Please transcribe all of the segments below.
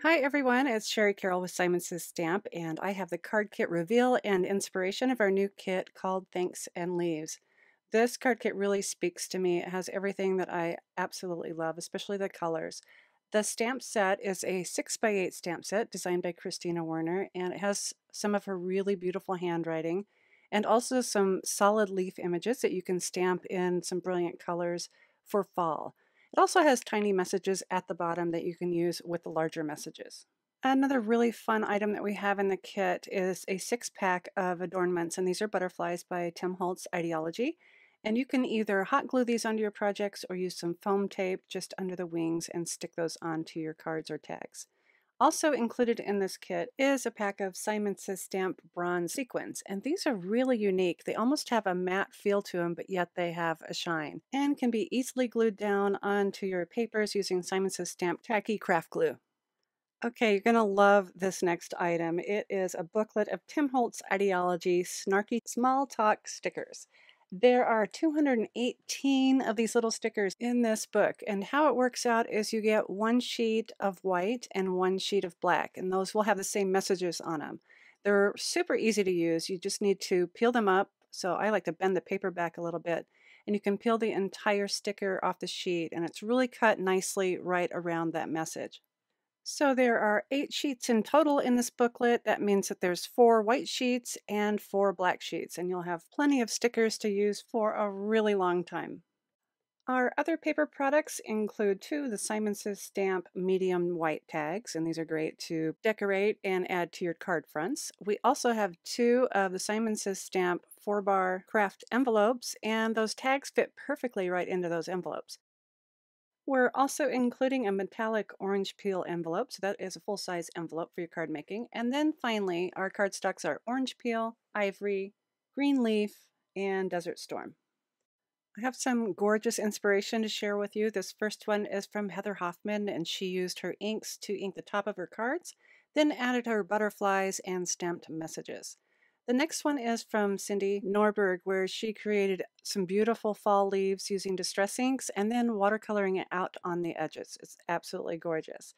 Hi everyone, it's Sherry Carroll with Simon Says Stamp, and I have the card kit reveal and inspiration of our new kit called Thanks and Leaves. This card kit really speaks to me. It has everything that I absolutely love, especially the colors. The stamp set is a 6x8 stamp set designed by Christina Werner, and it has some of her really beautiful handwriting and also some solid leaf images that you can stamp in some brilliant colors for fall. It also has tiny messages at the bottom that you can use with the larger messages. Another really fun item that we have in the kit is a 6-pack of adornments, and these are butterflies by Tim Holtz Ideology. And you can either hot glue these onto your projects or use some foam tape just under the wings and stick those onto your cards or tags. Also included in this kit is a pack of Simon Says Stamp bronze sequins, and these are really unique. They almost have a matte feel to them, but yet they have a shine, and can be easily glued down onto your papers using Simon Says Stamp tacky craft glue. Okay, you're going to love this next item. It is a booklet of Tim Holtz Ideology Snarky Small Talk stickers. There are 218 of these little stickers in this book, and how it works out is you get one sheet of white and one sheet of black, and those will have the same messages on them. They're super easy to use. You just need to peel them up. So I like to bend the paper back a little bit, and you can peel the entire sticker off the sheet, and it's really cut nicely right around that message. So there are 8 sheets in total in this booklet. That means that there's 4 white sheets and 4 black sheets, and you'll have plenty of stickers to use for a really long time. Our other paper products include 2 of the Simon Says Stamp medium white tags, and these are great to decorate and add to your card fronts. We also have 2 of the Simon Says Stamp 4-bar craft envelopes, and those tags fit perfectly right into those envelopes. We're also including a metallic orange peel envelope, so that is a full-size envelope for your card making. And then finally, our cardstocks are orange peel, ivory, green leaf, and desert storm. I have some gorgeous inspiration to share with you. This first one is from Heather Hoffman, and she used her inks to ink the top of her cards, then added her butterflies and stamped messages. The next one is from Cindy Norberg, where she created some beautiful fall leaves using distress inks and then watercoloring it out on the edges. It's absolutely gorgeous.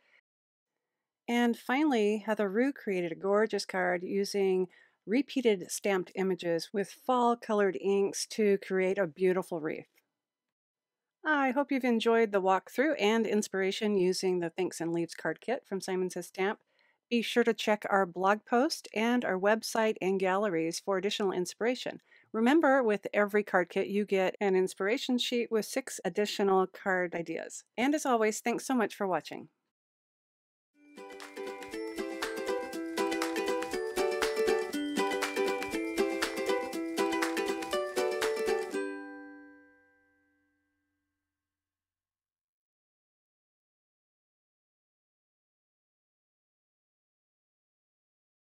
And finally, Heather Rue created a gorgeous card using repeated stamped images with fall colored inks to create a beautiful wreath. I hope you've enjoyed the walkthrough and inspiration using the Thanks and Leaves card kit from Simon Says Stamp. Be sure to check our blog post and our website and galleries for additional inspiration. Remember, with every card kit, you get an inspiration sheet with 6 additional card ideas. And as always, thanks so much for watching.